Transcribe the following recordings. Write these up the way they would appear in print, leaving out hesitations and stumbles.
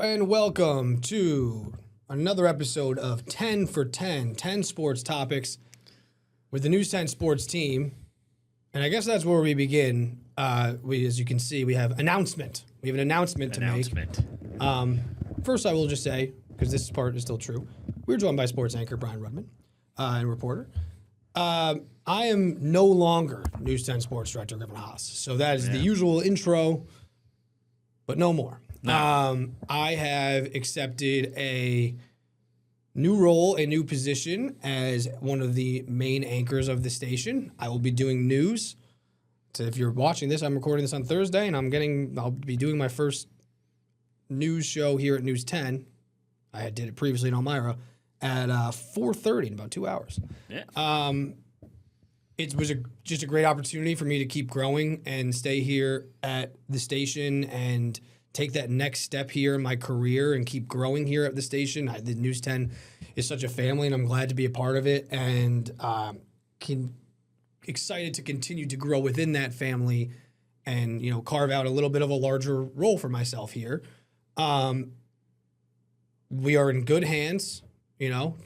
and welcome to another episode of 10 for 10, 10 sports topics with the News 10 sports team. And I guess that's where we begin. As you can see, we have announcement. We have an announcement to make. First, I will just say, because this part is still true, we're joined by sports anchor Brian Rudman and reporter. I am no longer News 10 sports director Griffin Haas. So that is the usual intro, but no more. No. I have accepted a new role, a new position as one of the main anchors of the station. I will be doing news. So if you're watching this, I'm recording this on Thursday, and I'll be doing my first news show here at News 10. I did it previously in Elmira at 4:30 in about 2 hours. Yeah. It was just a great opportunity for me to keep growing and stay here at the station and take that next step here in my career and keep growing here at the station. The News 10 is such a family, and I'm glad to be a part of it, and excited to continue to grow within that family and, carve out a little bit of a larger role for myself here. We are in good hands.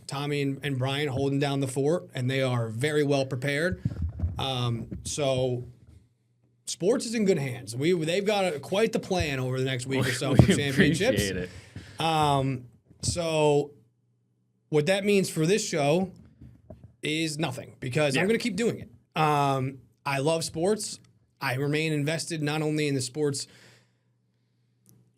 Tommy and Brian holding down the fort, and they are very well prepared. So sports is in good hands. They've got quite the plan over the next week or so for championships. Appreciate it. So what that means for this show is nothing, because I'm going to keep doing it. I love sports. I remain invested not only in the sports,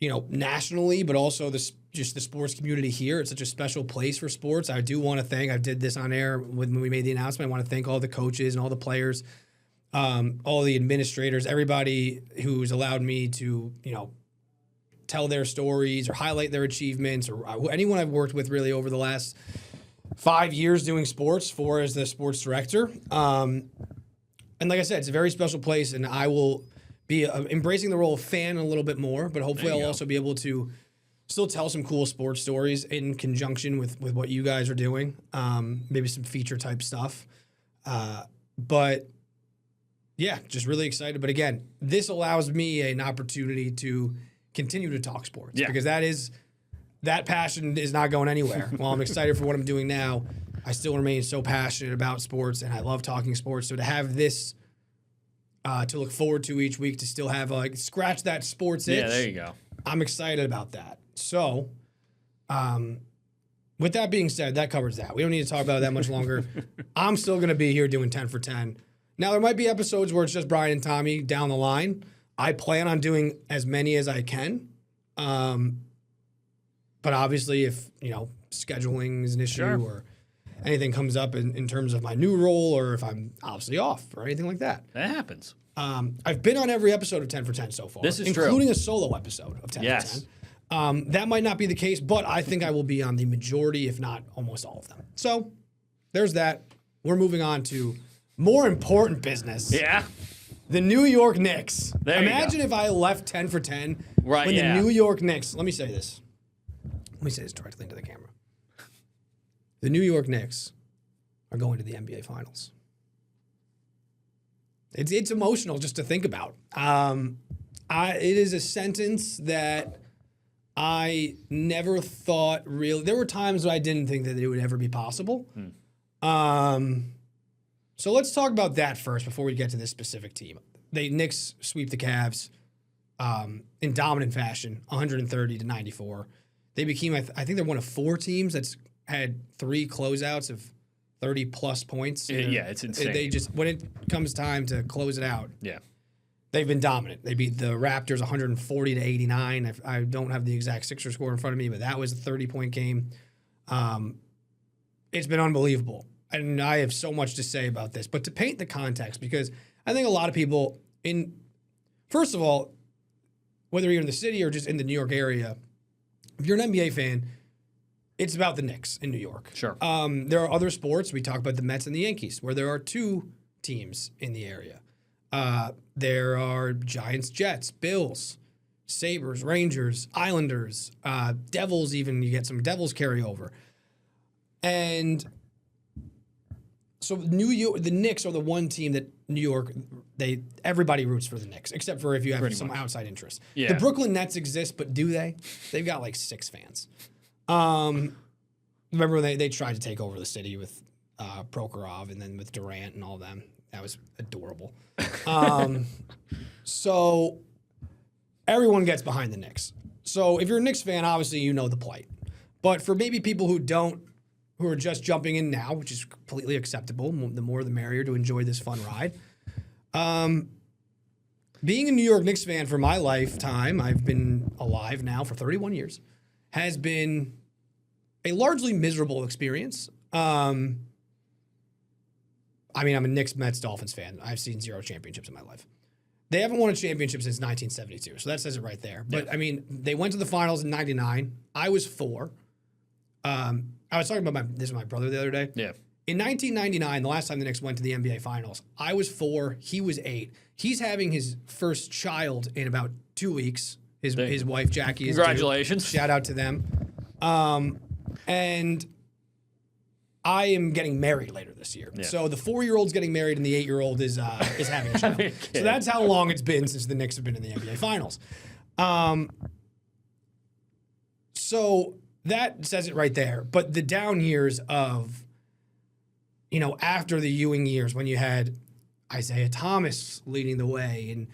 nationally, but also just the sports community here. It's such a special place for sports. I do want to thank, I did this on air when we made the announcement, I want to thank all the coaches and all the players, all the administrators, everybody who's allowed me to, tell their stories or highlight their achievements, or anyone I've worked with really over the last 5 years doing sports as the sports director. And like I said, it's a very special place, and I will be embracing the role of fan a little bit more, but hopefully I'll also be able to still tell some cool sports stories in conjunction with what you guys are doing, maybe some feature type stuff. But yeah, just really excited. But again, this allows me an opportunity to continue to talk sports, because that passion is not going anywhere. While I'm excited for what I'm doing now, I still remain so passionate about sports, and I love talking sports. So to have this to look forward to each week, to still have scratch that sports itch. Yeah, there you go. I'm excited about that. So, with that being said, that covers that. We don't need to talk about it that much longer. I'm still going to be here doing 10 for 10. Now, there might be episodes where it's just Brian and Tommy down the line. I plan on doing as many as I can. But obviously, if, scheduling is an issue or anything comes up in terms of my new role, or if I'm obviously off or anything like that. That happens. I've been on every episode of 10 for 10 so far. This is including true. a solo episode of 10 for 10. That might not be the case, but I think I will be on the majority, if not almost all of them. So there's that. We're moving on to more important business. Yeah. The New York Knicks. Imagine if I left 10 for 10 when the New York Knicks, let me say this directly into the camera. The New York Knicks are going to the NBA Finals. It's emotional just to think about. It is a sentence that I never thought really. There were times I didn't think that it would ever be possible. So let's talk about that first before we get to this specific team. The Knicks sweep the Cavs in dominant fashion, 130-94. They became, I think they're one of 4 teams that's had 3 closeouts of 30-plus points. It's insane. They just, when it comes time to close it out, they've been dominant. They beat the Raptors 140-89. I don't have the exact Sixers score in front of me, but that was a 30-point game. It's been unbelievable. And I have so much to say about this. But to paint the context, because I think a lot of people first of all, whether you're in the city or just in the New York area, if you're an NBA fan, it's about the Knicks in New York. Sure. There are other sports. We talk about the Mets and the Yankees, where there are 2 teams in the area. There are Giants, Jets, Bills, Sabres, Rangers, Islanders, Devils even. You get some Devils carryover. And so the Knicks are the one team that New York everybody roots for the Knicks, except for if you have Pretty some much. outside interest. Yeah. The Brooklyn Nets exist, but do they? They've got like 6 fans. Remember when they tried to take over the city with Prokhorov and then with Durant and all them? That was adorable. So everyone gets behind the Knicks. So if you're a Knicks fan, obviously you know the plight. But for maybe people who don't, who are just jumping in now, which is completely acceptable, the more the merrier to enjoy this fun ride. Being a New York Knicks fan for my lifetime, I've been alive now for 31 years, has been a largely miserable experience. I'm a Knicks, Mets, Dolphins fan. I've seen 0 championships in my life. They haven't won a championship since 1972, so that says it right there. But, they went to the finals in 99. I was 4. I was talking about this with my brother the other day. Yeah. In 1999, the last time the Knicks went to the NBA Finals, I was 4, he was 8. He's having his first child in about 2 weeks. His wife, Jackie, is Congratulations. due. Shout out to them. And I am getting married later this year. Yeah. So the 4-year-old's getting married and the 8-year-old is having a child. So that's how long it's been since the Knicks have been in the NBA Finals. So that says it right there. But the down years of, after the Ewing years when you had Isaiah Thomas leading the way. And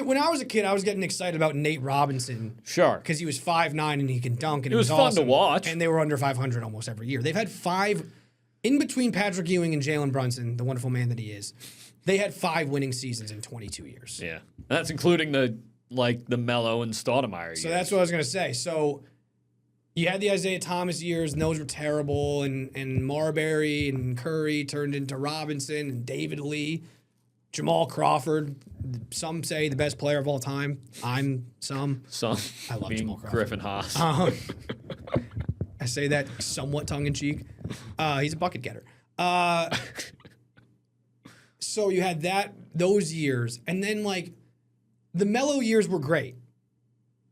when I was a kid, I was getting excited about Nate Robinson. Sure. Because he was 5'9" and he can dunk. And it was fun awesome. to watch. And they were under 500 almost every year. They've had 5, in between Patrick Ewing and Jalen Brunson, the wonderful man that he is, they had 5 winning seasons in 22 years. Yeah. That's including the Melo and Stoudemire years. So that's what I was going to say. So you had the Isaiah Thomas years, and those were terrible, and Marbury and Curry turned into Robinson and David Lee, Jamal Crawford, some say the best player of all time. I'm some. I love Jamal Crawford. Griffin Haas. I say that somewhat tongue-in-cheek. He's a bucket getter. So you had those years, and then the Melo years were great.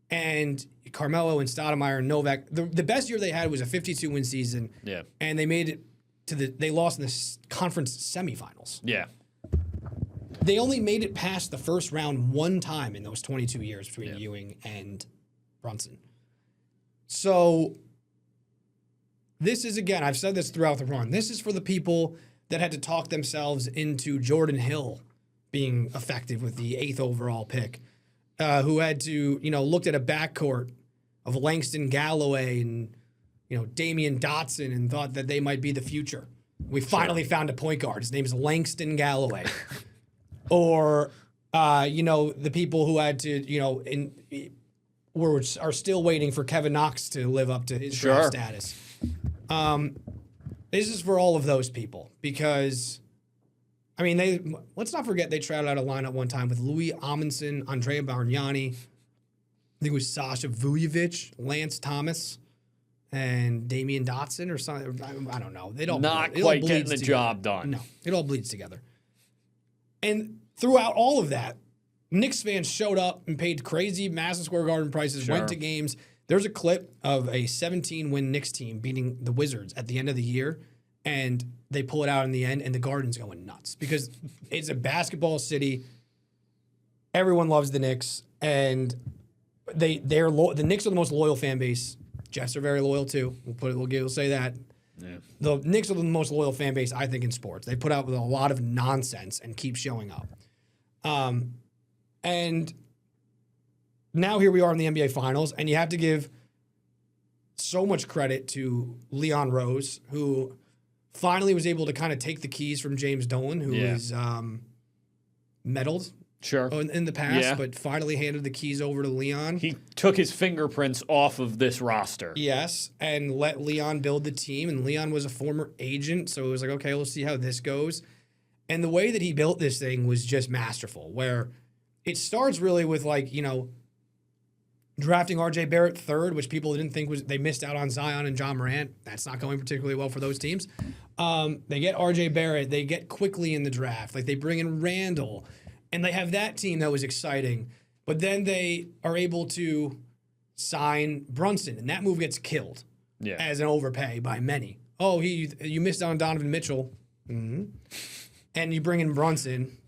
And Carmelo and Stoudemire and Novak, the best year they had was a 52-win season. Yeah. And they made it they lost in the conference semifinals. Yeah. They only made it past the first round one time in those 22 years between Ewing and Brunson. So this is, again, I've said this throughout the run, this is for the people that had to talk themselves into Jordan Hill being effective with the 8th overall pick, who had to, looked at a backcourt of Langston Galloway and, Damian Dotson and thought that they might be the future. We finally found a point guard. His name is Langston Galloway. Or, the people who had to, are still waiting for Kevin Knox to live up to his draft status. This is for all of those people because, let's not forget they tried out a lineup one time with Louis Amundsen, Andrea Bargnani, I think it was Sasha Vujovic, Lance Thomas, and Damian Dotson or something. I don't know. It all getting the job done. No, it all bleeds together. And throughout all of that, Knicks fans showed up and paid crazy Madison Square Garden prices, went to games. There's a clip of a 17-win Knicks team beating the Wizards at the end of the year, and they pull it out in the end, and the Garden's going nuts because it's a basketball city. Everyone loves the Knicks, and the Knicks are the most loyal fan base. Jets are very loyal too. We'll say that. Yeah. The Knicks are the most loyal fan base, I think, in sports. They put out with a lot of nonsense and keep showing up. And now here we are in the NBA Finals, and you have to give so much credit to Leon Rose, who finally was able to kind of take the keys from James Dolan, who is meddled in the past, but finally handed the keys over to Leon. He took his fingerprints off of this roster. Yes, and let Leon build the team, and Leon was a former agent, so it was like, okay, we'll see how this goes. And the way that he built this thing was just masterful, where it starts really with drafting R.J. Barrett third, which people didn't think they missed out on Zion and John Morant. That's not going particularly well for those teams. They get R.J. Barrett. They get quickly in the draft. They bring in Randall, and they have that team that was exciting. But then they are able to sign Brunson, and that move gets killed as an overpay by many. Oh, you missed out on Donovan Mitchell. Mm-hmm. And you bring in Brunson,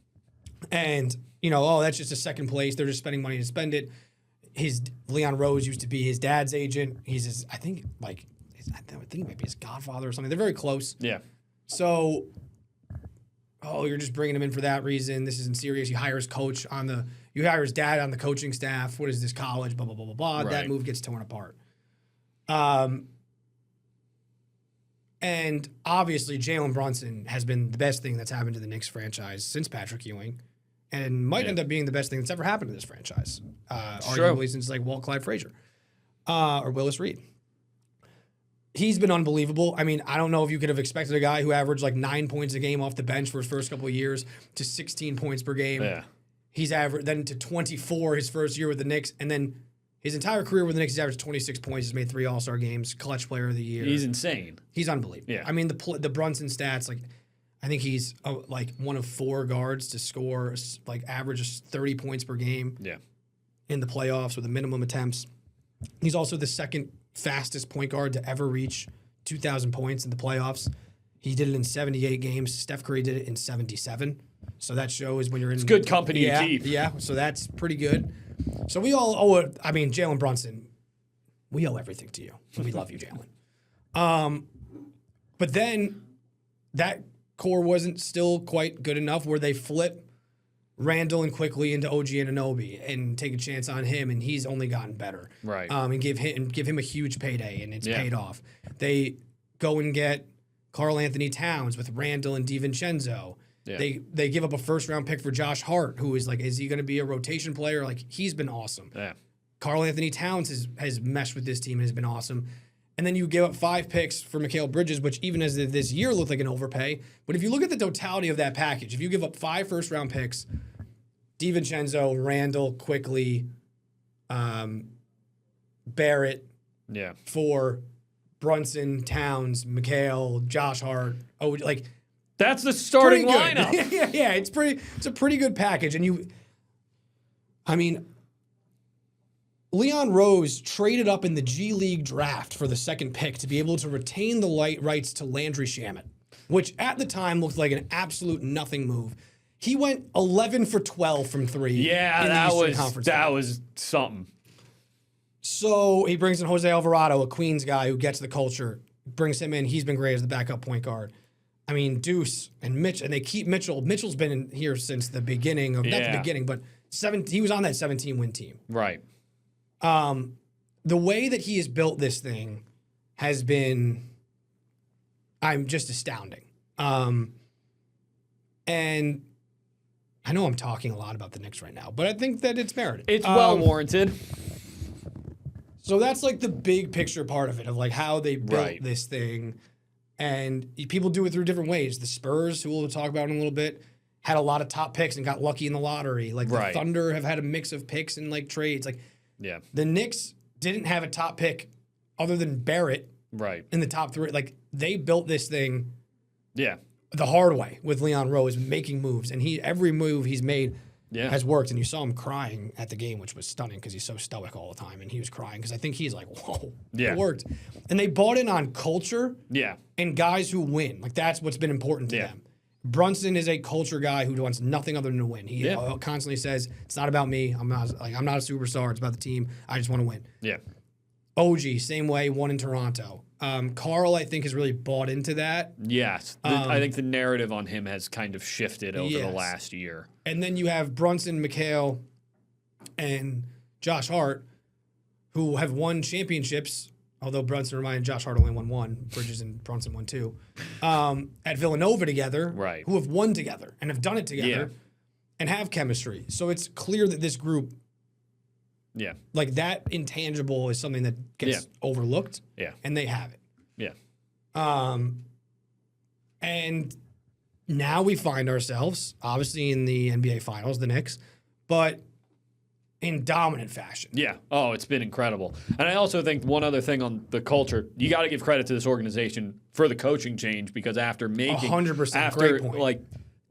And, that's just a second place. They're just spending money to spend it. Leon Rose used to be his dad's agent. He's I think he might be his godfather or something. They're very close. Yeah. So, you're just bringing him in for that reason. This isn't serious. You hire his coach you hire his dad on the coaching staff. What is this college? Blah, blah, blah, blah, blah. Right. That move gets torn apart. And obviously, Jalen Brunson has been the best thing that's happened to the Knicks franchise since Patrick Ewing, and might end up being the best thing that's ever happened to this franchise. Arguably since Walt Clyde Frazier or Willis Reed. He's been unbelievable. I mean, I don't know if you could have expected a guy who averaged 9 points a game off the bench for his first couple of years to 16 points per game. Yeah. He's averaged then to 24 his first year with the Knicks, and then his entire career with the Knicks, he's averaged 26 points. He's made 3 All-Star games, clutch player of the year. He's insane. He's unbelievable. Yeah. I mean, the Brunson stats, I think he's one of 4 guards to score average 30 points per game. Yeah. In the playoffs with a minimum attempts. He's also the second fastest point guard to ever reach 2,000 points in the playoffs. He did it in 78 games. Steph Curry did it in 77. So that shows when you're in... It's good company to keep. Yeah, so that's pretty good. So we all owe it. I mean, Jalen Brunson, we owe everything to you. We love you, Jalen. But then that core wasn't still quite good enough where they flip Randall and quickly into OG Anunoby and take a chance on him, and he's only gotten better. Right. And give him a huge payday, and it's paid off. They go and get Karl Anthony Towns with Randall and DiVincenzo. Yeah. They give up a first-round pick for Josh Hart, who is is he going to be a rotation player? He's been awesome. Yeah. Karl Anthony Towns has meshed with this team and has been awesome. And then you give up 5 picks for Mikal Bridges, which even as this year looked like an overpay. But if you look at the totality of that package, if you give up 5 first-round picks, DiVincenzo, Randall, Quickly, Barrett, for Brunson, Towns, Mikal, Josh Hart, that's the starting lineup. yeah, it's a pretty good package. And Leon Rose traded up in the G League draft for the second pick to be able to retain the rights to Landry Shamet, which at the time looked like an absolute nothing move. He went 11 for 12 from 3. Yeah, that was something. So he brings in Jose Alvarado, a Queens guy who gets the culture, brings him in. He's been great as the backup point guard. I mean, Deuce and Mitch, and they keep Mitchell. Mitchell's been in here since the beginning of, not the beginning, but he was on that 17-win team. Right. The way that he has built this thing has been, I'm just astounding. And I know I'm talking a lot about the Knicks right now, but I think that it's merited. It's well warranted. So that's the big picture part of it, of how they built this thing. And people do it through different ways. The Spurs, who we'll talk about in a little bit, had a lot of top picks and got lucky in the lottery. The Thunder have had a mix of picks and trades. The Knicks didn't have a top pick other than Barrett in the top 3. They built this thing the hard way with Leon Rose making moves. And every move he's made has worked. And you saw him crying at the game, which was stunning because he's so stoic all the time. And he was crying because I think he's whoa, it worked. And they bought in on culture and guys who win. That's what's been important to them. Brunson is a culture guy who wants nothing other than to win. He constantly says, it's not about me. I'm not a superstar. It's about the team. I just want to win. Yeah. OG, same way, won in Toronto. Karl, I think, has really bought into that. Yes. I think the narrative on him has kind of shifted over the last year. And then you have Brunson, Mikal, and Josh Hart, who have won championships, although Brunson reminded Josh Hart only won 1. Bridges and Brunson won 2. At Villanova together, who have won together and have done it together and have chemistry. So it's clear that this group, that intangible is something that gets overlooked. Yeah. And they have it. Yeah. And now we find ourselves, obviously, in the NBA Finals, the Knicks, but in dominant fashion. Yeah. Oh, it's been incredible. And I also think one other thing on the culture, you got to give credit to this organization for the coaching change, because after making 100%, great point.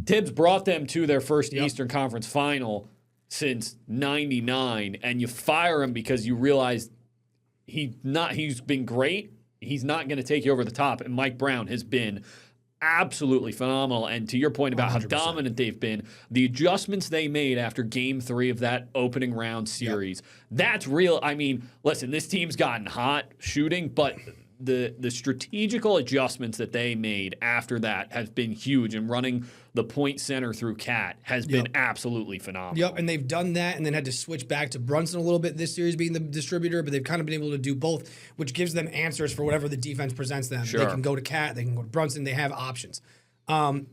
Tibbs brought them to their first Eastern Conference final since '99, and you fire him because you realize he's been great. He's not going to take you over the top. And Mike Brown has been absolutely phenomenal. And to your point about 100%. how dominant they've been, the adjustments they made after Game 3 of that opening round series, that's real. I mean, listen, this team's gotten hot shooting, but the strategical adjustments that they made after that has been huge, and running the point center through Cat has been absolutely phenomenal. Yep, and they've done that and then had to switch back to Brunson a little bit this series being the distributor, but they've kind of been able to do both, which gives them answers for whatever the defense presents them. Sure. They can go to Cat, they can go to Brunson, they have options. And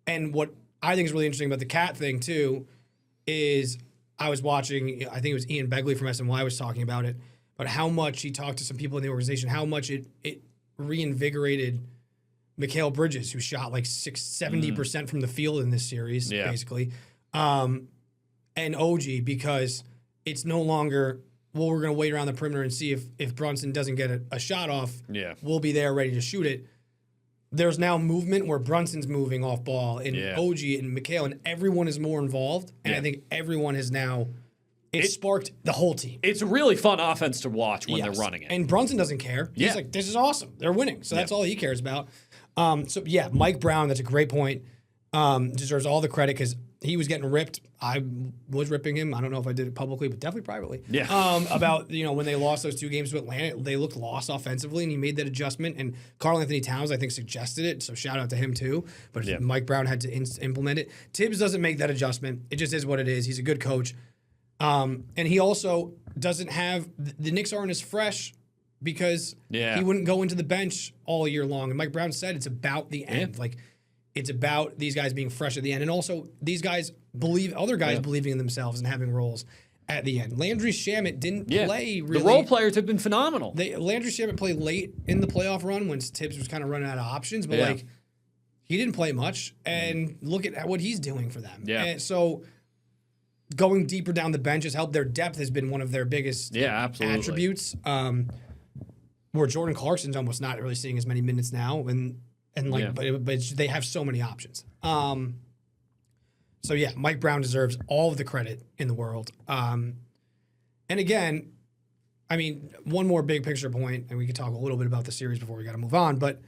what I think is really interesting about the Cat thing, too, is I was watching, I think it was Ian Begley from SNY was talking about it, but how much he talked to some people in the organization, how much it reinvigorated Mikal Bridges, who shot like 70% from the field in this series, basically. And OG, because it's no longer, well, we're going to wait around the perimeter and see if Brunson doesn't get a shot off. Yeah. We'll be there ready to shoot it. There's now movement where Brunson's moving off ball and OG and Mikal, and everyone is more involved. And I think everyone has now, it sparked the whole team. It's a really fun offense to watch when they're running it. And Brunson doesn't care. He's like, this is awesome. They're winning. So that's all he cares about. Mike Brown, that's a great point. Deserves all the credit because he was getting ripped. I was ripping him. I don't know if I did it publicly, but definitely privately. Yeah. About, when they lost those 2 games to Atlanta, they looked lost offensively, and he made that adjustment. And Karl Anthony Towns, I think, suggested it. So shout out to him, too. But Mike Brown had to implement it. Tibbs doesn't make that adjustment. It just is what it is. He's a good coach. And he also doesn't have the Knicks aren't as fresh because he wouldn't go into the bench all year long. And Mike Brown said it's about the end. Like, it's about these guys being fresh at the end. And also, these guys believing in themselves and having roles at the end. Landry Shamet didn't play really. The role players have been phenomenal. Landry Shamet played late in the playoff run when Tibbs was kind of running out of options. But, he didn't play much. And look at what he's doing for them. Yeah. And so going deeper down the bench has helped. Their depth has been one of their biggest attributes. Where Jordan Clarkson's almost not really seeing as many minutes now, but they have so many options. Mike Brown deserves all of the credit in the world. And again, I mean, one more big picture point, and we could talk a little bit about the series before we got to move on. But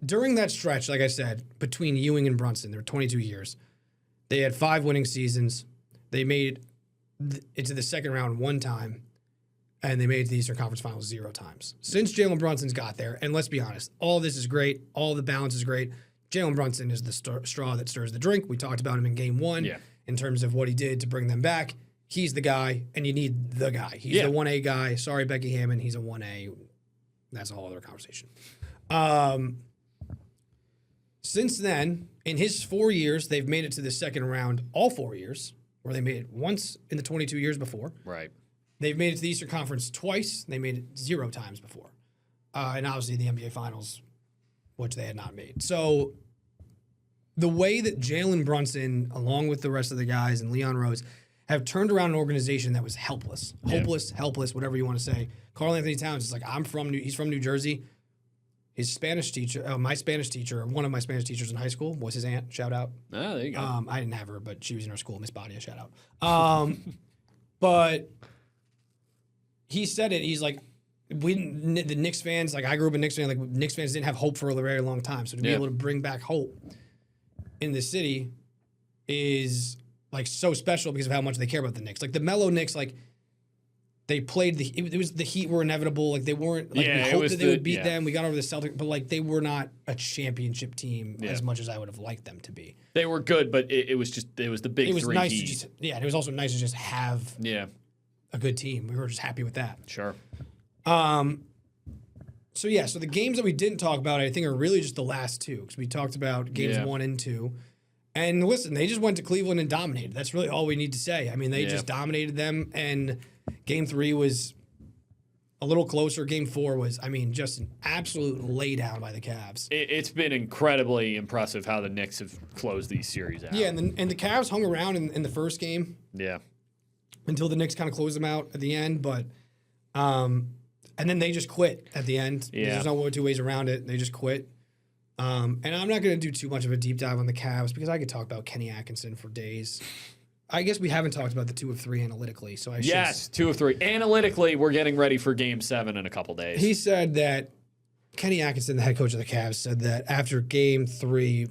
during that stretch, like I said, between Ewing and Brunson, there were 22 years. They had 5 winning seasons. They made it to the second round 1 time, and they made it to the Eastern Conference Finals 0 times. Since Jalen Brunson's got there, and let's be honest, all this is great. All the balance is great. Jalen Brunson is the straw that stirs the drink. We talked about him in Game 1 in terms of what he did to bring them back. He's the guy, and you need the guy. He's the 1A guy. Sorry, Becky Hammond. He's a 1A. That's a whole other conversation. Since then, in his 4 years, they've made it to the second round all 4 years, where they made it once in the 22 years before. Right. They've made it to the Eastern Conference twice. They made it 0 times before. And obviously the NBA Finals, which they had not made. So the way that Jalen Brunson, along with the rest of the guys and Leon Rose, have turned around an organization that was helpless, hopeless, helpless, whatever you want to say. Karl Anthony Towns is like, he's from New Jersey. His Spanish teacher, one of my Spanish teachers in high school was his aunt. Shout out. Oh, there you go. I didn't have her, but she was in our school. Miss Badia, shout out. But he said it. He's like, the Knicks fans, like I grew up a Knicks fan, like Knicks fans didn't have hope for a very long time. So to be able to bring back hope in the city is like so special because of how much they care about the Knicks. Like the Melo Knicks, like they played it was the Heat were inevitable. Like they weren't like we hoped that they would beat them. We got over the Celtics, but like they were not a championship team as much as I would have liked them to be. They were good, but it was the big it was three. Nice to just, and it was also nice to just have a good team. We were just happy with that. Sure. So the games that we didn't talk about, I think, are really just the last 2 because we talked about games 1 and 2. And listen, they just went to Cleveland and dominated. That's really all we need to say. I mean, they just dominated them, and Game 3 was a little closer. Game 4 was, I mean, just an absolute laydown by the Cavs. It's been incredibly impressive how the Knicks have closed these series out. Yeah, and the Cavs hung around in the first game. Yeah. Until the Knicks kind of closed them out at the end, but and then they just quit at the end. Yeah. There's no 2 ways around it. They just quit. And I'm not going to do too much of a deep dive on the Cavs because I could talk about Kenny Atkinson for days. I guess we haven't talked about the 2 of 3 analytically, so I should. Yes, 2 of 3. Analytically, we're getting ready for Game 7 in a couple days. He said that Kenny Atkinson, the head coach of the Cavs, said that after game 3,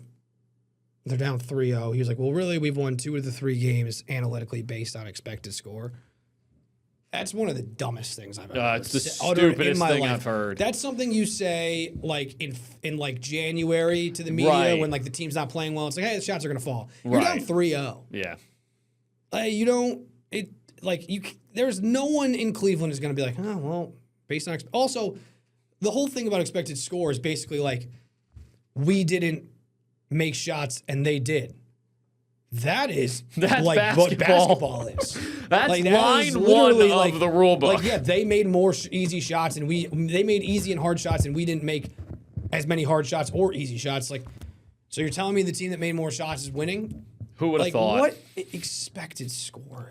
they're down 3-0. He was like, well, really, we've won 2 of the 3 games analytically based on expected score. That's one of the dumbest things I've ever It's the uttered stupidest in my thing life. I've heard. That's something you say like in like January to the media Right. when like the team's not playing well. It's like, hey, the shots are gonna fall. You're down Right. 3-0. Yeah. You don't. There's no one in Cleveland is gonna be like, oh well, based on also, the whole thing about expected score is basically like we didn't make shots and they did. That's like basketball. what basketball is. That's like, line 1 of the rule book. Like, yeah, they made more easy shots and they made easy and hard shots and we didn't make as many hard shots or easy shots. Like, so you're telling me the team that made more shots is winning? Who would have Like, thought? what expected score?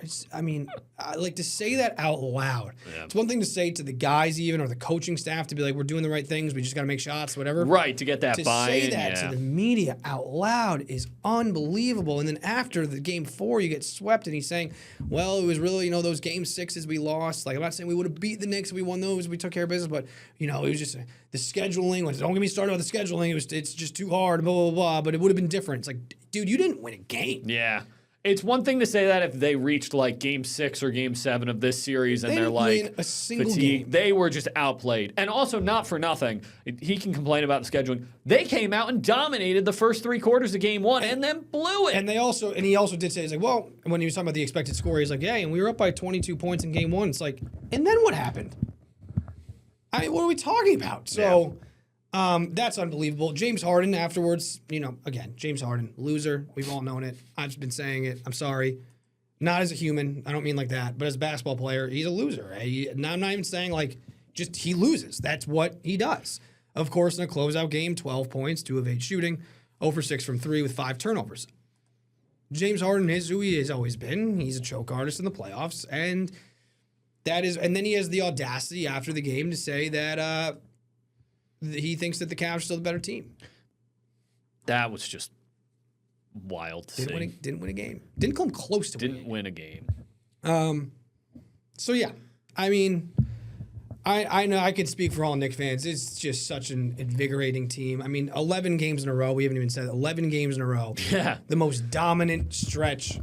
Like to say that out loud. Yeah. It's one thing to say to the guys even or the coaching staff to be like, we're doing the right things. We just got to make shots, whatever. Right, to get that To buy-in. say that yeah. to the media out loud is unbelievable. And then after the game 4, you get swept, and he's saying, well, it was really, those game 6s we lost. Like, I'm not saying we would have beat the Knicks if we won those, we took care of business, but, it was just the scheduling. Don't get me started about the scheduling. It's just too hard, blah, blah, blah, but it would have been different. It's like, dude, you didn't win a game. Yeah. It's one thing to say that if they reached like game 6 or game 7 of this series and They they're didn't like win a single fatigued. game. They were just outplayed. And also, not for nothing, he can complain about the scheduling. They came out and dominated the first 3 quarters of game 1 and then blew it. And he also did say, he's like, well, when he was talking about the expected score, he's like, yeah, and we were up by 22 points in game 1. It's like, and then what happened? I mean, what are we talking about? So, that's unbelievable. James Harden afterwards, again, James Harden, loser. We've all known it. I've just been saying it. I'm sorry. Not as a human. I don't mean like that. But as a basketball player, he's a loser. I'm not even saying like just he loses. That's what he does. Of course, in a closeout game, 12 points, 2 of 8 shooting, 0 for 6 from 3 with 5 turnovers. James Harden is who he has always been. He's a choke artist in the playoffs. And then he has the audacity after the game to say that he thinks that the Cavs are still the better team. That was just wild to see. Didn't win a game. Didn't come close to Didn't win a game. So yeah, I mean, I know I could speak for all Knicks fans. It's just such an invigorating team. I mean, 11 games in a row. We haven't even said 11 games in a row. Yeah. The most dominant stretch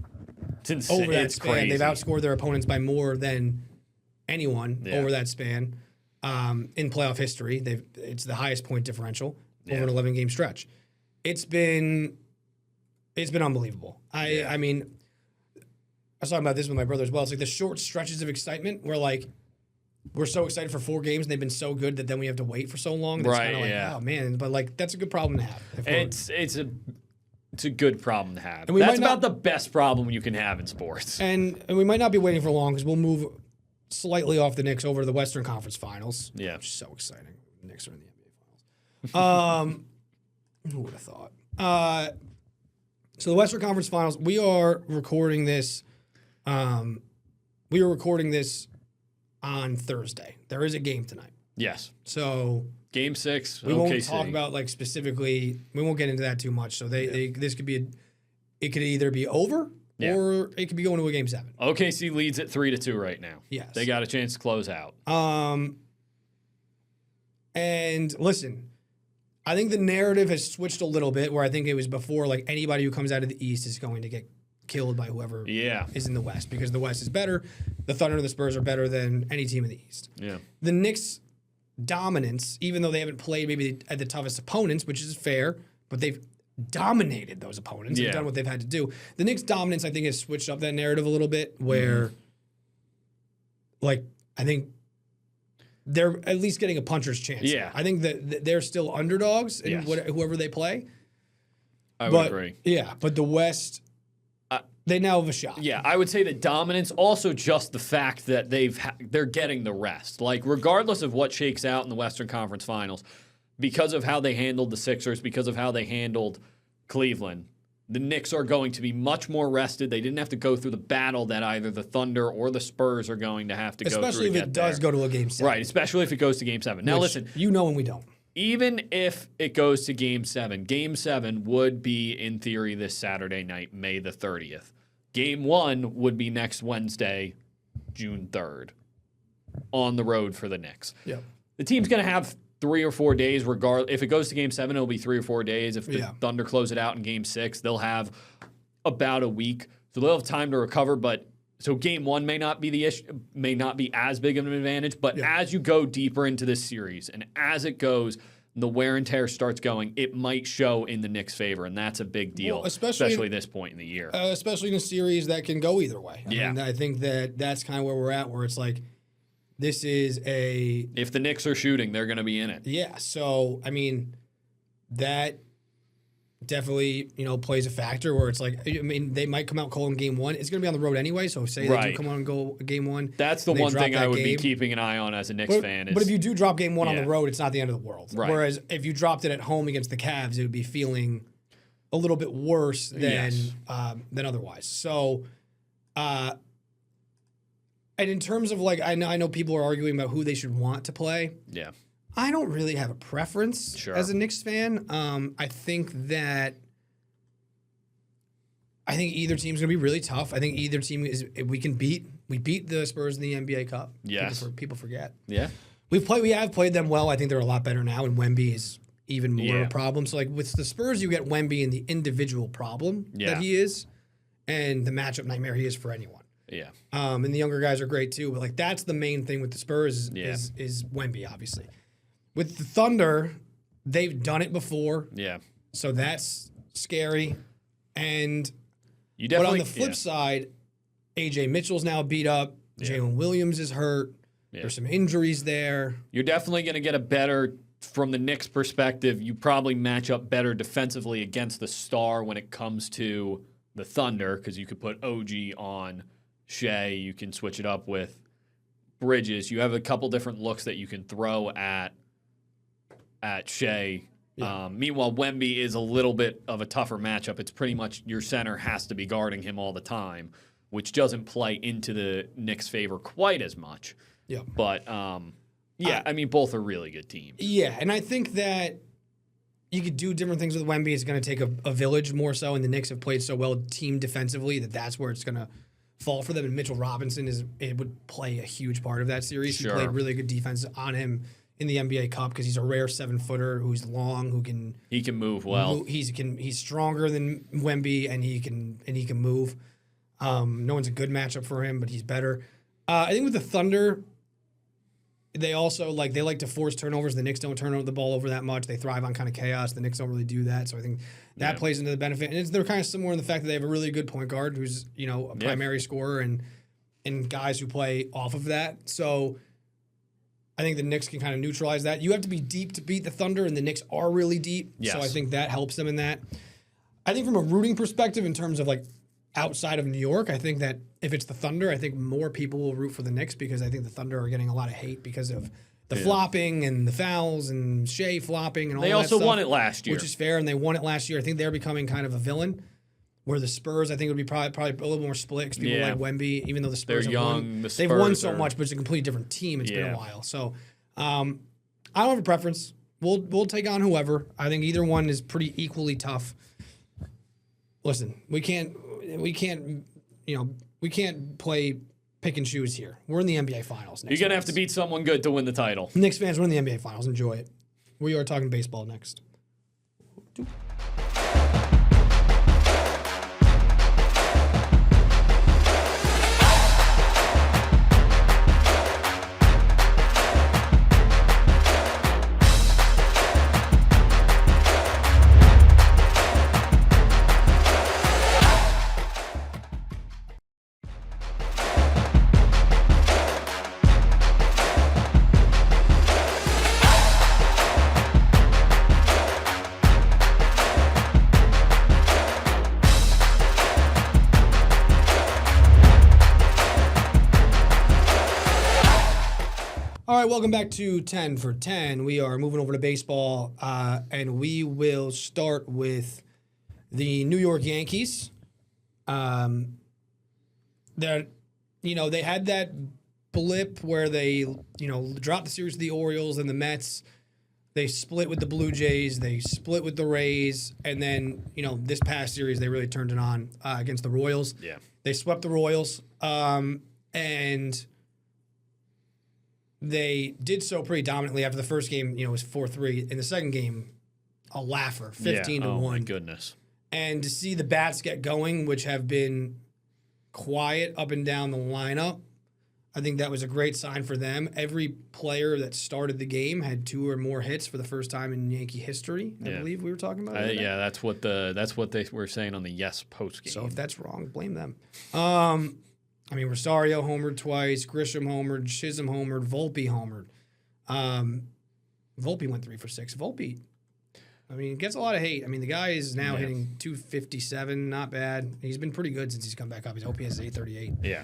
It's insane. over that It's span. crazy. They've outscored their opponents by more than anyone over that span in playoff history. It's the highest point differential over an 11-game stretch. It's been unbelievable. I mean, I was talking about this with my brother as well. It's like the short stretches of excitement where like we're so excited for 4 games and they've been so good that then we have to wait for so long. That's kind of like, oh man, but like that's a good problem to have. It's a good problem to have. And we That's might not- about the best problem you can have in sports. And we might not be waiting for long because we'll move slightly off the Knicks over to the Western Conference Finals. Yeah. Which is so exciting. The Knicks are in the NBA Finals. Who would have thought? So the Western Conference Finals, we are recording this. We are recording this on Thursday. There is a game tonight. Yes. So Game 6, we OKC. won't talk about like specifically. We won't get into that too much. So this could be it could either be over or it could be going to a game 7. OKC leads at 3-2 right now. Yes. They got a chance to close out. And listen, I think the narrative has switched a little bit where I think it was before like anybody who comes out of the East is going to get killed by whoever is in the West because the West is better. The Thunder and the Spurs are better than any team in the East. Yeah. The Knicks' dominance, even though they haven't played maybe at the toughest opponents, which is fair, but they've dominated those opponents. They've done what they've had to do. The Knicks' dominance, I think, has switched up that narrative a little bit where, like, I think they're at least getting a puncher's chance. Yeah. I think that they're still underdogs in whoever they play. I would agree. Yeah, but the West, they now have a shot. Yeah, I would say the dominance, also just the fact that they're getting the rest. Like, regardless of what shakes out in the Western Conference Finals, because of how they handled the Sixers, because of how they handled Cleveland, the Knicks are going to be much more rested. They didn't have to go through the battle that either the Thunder or the Spurs are going to have to go through. Especially if it does go to a game 7. Right, especially if it goes to game 7. Now, listen. You know when we don't. Even if it goes to game 7 would be, in theory, this Saturday night, May the 30th. Game 1 would be next Wednesday, June 3rd, on the road for the Knicks. Yep. The team's going to have 3 or 4 days. If it goes to Game 7, it'll be 3 or 4 days. If the Yeah. Thunder close it out in Game 6, they'll have about a week, so they'll have time to recover. But so Game 1 may not be the issue, may not be as big of an advantage. But as you go deeper into this series, and as it goes, the wear and tear starts going, it might show in the Knicks' favor, and that's a big deal, Well, especially at this point in the year. Especially in a series that can go either way. Yeah. I think that's kind of where we're at, where it's like, this is a... If the Knicks are shooting, they're going to be in it. Yeah, so, I mean, that definitely, plays a factor where it's like, I mean, they might come out cold in Game 1. It's going to be on the road anyway, so say they do come on and go Game 1. That's the they one drop thing that I would be game. keeping an eye on as a Knicks fan. But if you do drop Game 1 on Yeah. the road, it's not the end of the world. Right. Whereas if you dropped it at home against the Cavs, it would be feeling a little bit worse than otherwise. So, and in terms of I know people are arguing about who they should want to play. Yeah. I don't really have a preference as a Knicks fan. I think either team's going to be really tough. I think either team we beat the Spurs in the NBA Cup. Yes. People forget. Yeah. We have played them well. I think they're a lot better now, and Wemby is even more of a problem. So with the Spurs, you get Wemby in the individual problem that he is, and the matchup nightmare he is for anyone. Yeah. And the younger guys are great too, but that's the main thing with the Spurs is Wemby, obviously. With the Thunder, they've done it before. Yeah. So that's scary. And But on the flip side, AJ Mitchell's now beat up. Jalen Williams is hurt. Yeah. There's some injuries there. You're definitely going to get a better, from the Knicks' perspective, you probably match up better defensively against the star when it comes to the Thunder, because you could put OG on Shea. You can switch it up with Bridges. You have a couple different looks that you can throw at Shea. Yeah. Meanwhile, Wemby is a little bit of a tougher matchup. It's pretty much your center has to be guarding him all the time, which doesn't play into the Knicks' favor quite as much. Yeah. But, I mean, both are really good teams. Yeah, and I think that you could do different things with Wemby. It's going to take a village more so, and the Knicks have played so well team defensively that's where it's going to fall for them. And Mitchell Robinson would play a huge part of that series. Sure. He played really good defense on him in the NBA Cup because he's a rare 7-footer who's long, he can move well. He's stronger than Wemby, and he can move. No one's a good matchup for him, but he's better. I think with the Thunder, they also they like to force turnovers. The Knicks don't turn the ball over that much. They thrive on kind of chaos. The Knicks don't really do that, so I think that plays into the benefit. And they're kind of similar in the fact that they have a really good point guard who's a primary scorer and guys who play off of that. So I think the Knicks can kind of neutralize that. You have to be deep to beat the Thunder, and the Knicks are really deep. Yes. So I think that helps them in that. I think from a rooting perspective, in terms of outside of New York, I think that if it's the Thunder, I think more people will root for the Knicks because I think the Thunder are getting a lot of hate because of the flopping and the fouls and Shea flopping and all that stuff. They also won it last year. Which is fair, and they won it last year. I think they're becoming kind of a villain. Where the Spurs, I think, would be probably a little more split because people like Wemby, even though the Spurs they're young. They've won so much, but it's a completely different team. It's been a while. So I don't have a preference. We'll take on whoever. I think either one is pretty equally tough. Listen, we can't play pick and choose here. We're in the NBA Finals. You're going to have to beat someone good to win the title. Knicks fans, we're in the NBA Finals. Enjoy it. We are talking baseball next. All right, welcome back to 10 for 10. We are moving over to baseball, and we will start with the New York Yankees. They had that blip where they, dropped the series to the Orioles and the Mets. They split with the Blue Jays. They split with the Rays. And then, this past series, they really turned it on against the Royals. Yeah. They swept the Royals. And they did so pretty dominantly after the first game. It was 4-3. In the second game, a laugher, 15-1. Oh my goodness! And to see the bats get going, which have been quiet up and down the lineup, I think that was a great sign for them. Every player that started the game had 2 or more hits for the first time in Yankee history. I believe we were talking about it. Yeah, that's what they were saying on the Yes post game. So if that's wrong, blame them. Rosario homered twice, Grisham homered, Chisholm homered, Volpe homered. Volpe went 3 for 6. Volpe, gets a lot of hate. The guy is now hitting 257, not bad. He's been pretty good since he's come back up. His OPS is 838. Yeah.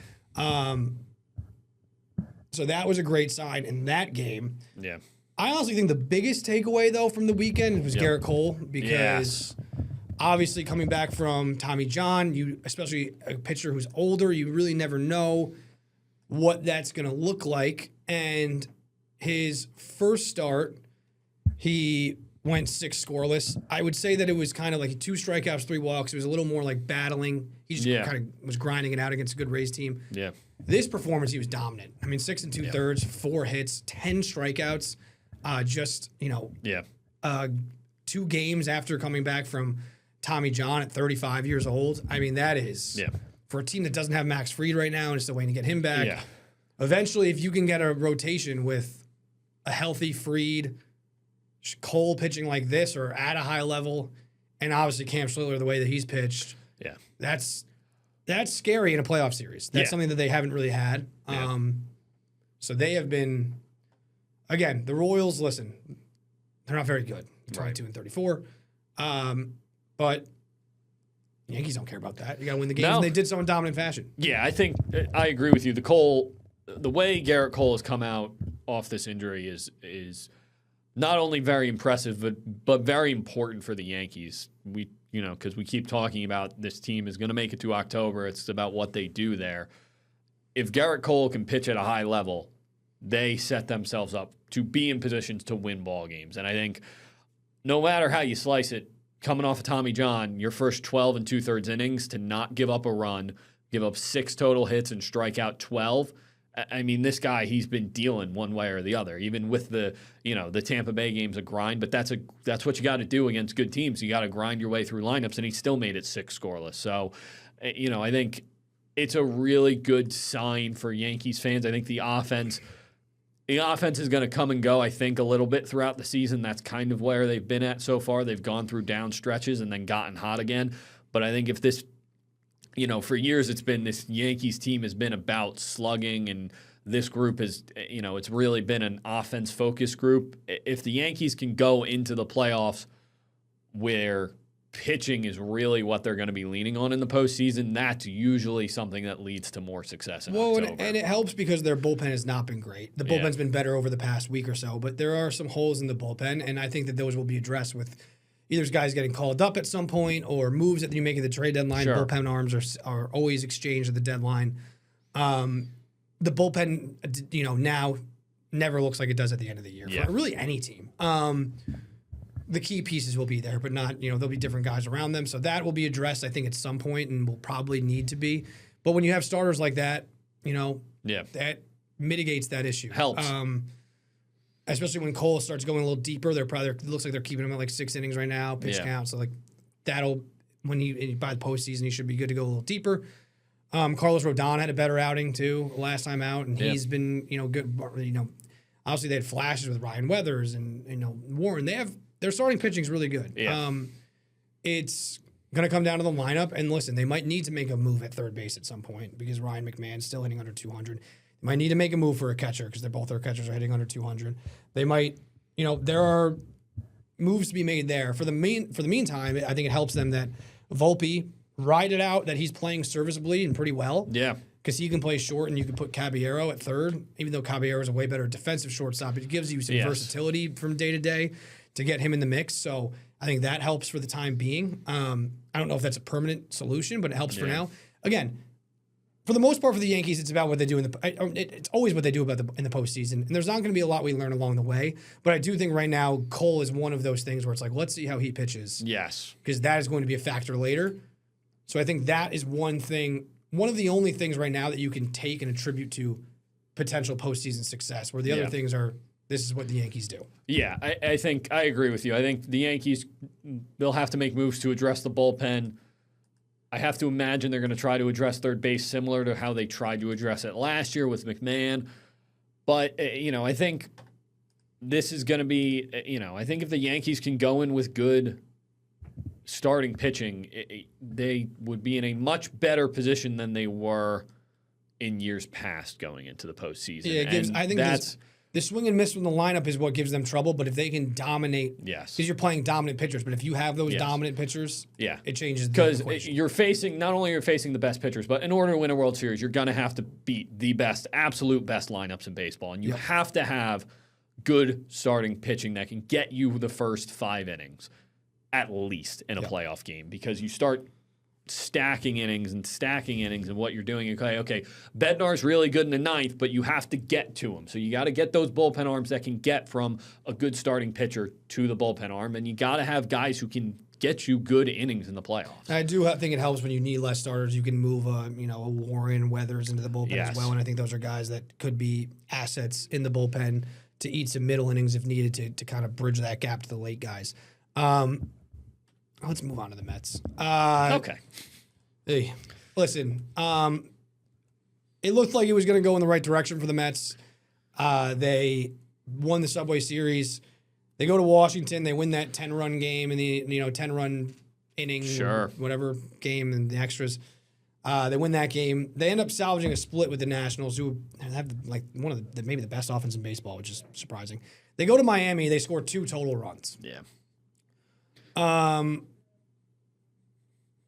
So that was a great sign in that game. Yeah. I honestly think the biggest takeaway, though, from the weekend was Garrett Cole, because obviously coming back from Tommy John, especially a pitcher who's older, you really never know what that's going to look like. And his first start, he went 6 scoreless. I would say that it was kind of like 2 strikeouts, 3 walks. It was a little more like battling. He just kind of was grinding it out against a good Rays team. Yeah. This performance, he was dominant. 6 2/3, 4 hits, 10 strikeouts. 2 games after coming back from Tommy John at 35 years old. That is for a team that doesn't have Max Fried right now and is still waiting to get him back. Yeah. Eventually, if you can get a rotation with a healthy Fried, Cole pitching like this or at a high level, and obviously Cam Schlittler the way that he's pitched, that's scary in a playoff series. That's something that they haven't really had. So they have been, again, the Royals, listen, they're not very good. 22-34. But Yankees don't care about that. You got to win the games, and they did so in dominant fashion. Yeah, I think I agree with you. The way Garrett Cole has come out off this injury is not only very impressive, but very important for the Yankees. Because we keep talking about this team is going to make it to October. It's about what they do there. If Garrett Cole can pitch at a high level, they set themselves up to be in positions to win ball games. And I think no matter how you slice it, coming off of Tommy John, your first 12 2/3 innings to not give up a run, give up 6 total hits and strike out 12. This guy, he's been dealing one way or the other. Even with the Tampa Bay game's a grind, but that's what you got to do against good teams. You got to grind your way through lineups, and he still made it 6 scoreless. So, I think it's a really good sign for Yankees fans. I think the offense is going to come and go, I think, a little bit throughout the season. That's kind of where they've been at so far. They've gone through down stretches and then gotten hot again. But I think if this, for years it's been this Yankees team has been about slugging, and this group is, it's really been an offense-focused group. If the Yankees can go into the playoffs where pitching is really what they're going to be leaning on in the postseason, that's usually something that leads to more success in October. And it helps because their bullpen has not been great. The bullpen's been better over the past week or so, but there are some holes in the bullpen, and I think that those will be addressed with either guys getting called up at some point or moves that you make at the trade deadline. Sure. Bullpen arms are always exchanged at the deadline. The bullpen, now never looks like it does at the end of the year for really any team. The key pieces will be there, but not, there'll be different guys around them. So that will be addressed, I think, at some point, and will probably need to be. But when you have starters like that, that mitigates that issue. Helps. Especially when Cole starts going a little deeper. It looks like they're keeping him at like 6 innings right now, pitch count. So that'll, by the postseason, he should be good to go a little deeper. Carlos Rodon had a better outing too last time out, and he's been, good. Obviously they had flashes with Ryan Weathers and Warren. Their starting pitching is really good. Yeah. It's going to come down to the lineup, and listen, they might need to make a move at third base at some point because Ryan McMahon's still hitting under 200. They might need to make a move for a catcher because both their catchers are hitting under 200. They might, there are moves to be made there. For the meantime, I think it helps them that Volpe ride it out, that he's playing serviceably and pretty well. Yeah. Because he can play short, and you can put Caballero at third, even though Caballero is a way better defensive shortstop. It gives you some versatility from day to day to get him in the mix. So I think that helps for the time being. I don't know if that's a permanent solution, but it helps for now. Again, for the most part for the Yankees, it's about what they do it's always what they do in the postseason. And there's not going to be a lot we learn along the way. But I do think right now Cole is one of those things where it's like, let's see how he pitches. Yes. Because that is going to be a factor later. So I think that is one of the only things right now that you can take and attribute to potential postseason success, where the other things are, this is what the Yankees do. Yeah, I think I agree with you. I think the Yankees, they'll have to make moves to address the bullpen. I have to imagine they're going to try to address third base similar to how they tried to address it last year with McMahon. But, I think this is going to be, I think if the Yankees can go in with good starting pitching, they would be in a much better position than they were in years past going into the postseason. Yeah, I think that's the swing and miss from the lineup is what gives them trouble. But if they can dominate, because you're playing dominant pitchers, but if you have those dominant pitchers, it changes. Because you're facing not only the best pitchers, but in order to win a World Series, you're going to have to beat the best, absolute best lineups in baseball, and you have to have good starting pitching that can get you the first 5 innings at least in a playoff game, because you start stacking innings and what you're doing. Okay, Bednar's really good in the 9th, but you have to get to him. So you got to get those bullpen arms that can get from a good starting pitcher to the bullpen arm, and you got to have guys who can get you good innings in the playoffs. I do think it helps when you need less starters. You can move a Warren, Weathers into the bullpen as well, and I think those are guys that could be assets in the bullpen to eat some middle innings if needed to kind of bridge that gap to the late guys. Let's move on to the Mets. Okay. Hey, listen, it looked like it was going to go in the right direction for the Mets. They won the Subway Series. They go to Washington. They win that 10-run game in the 10-run inning, whatever game and the extras. They win that game. They end up salvaging a split with the Nationals, who have like one of maybe the best offense in baseball, which is surprising. They go to Miami. They score 2 total runs. Yeah.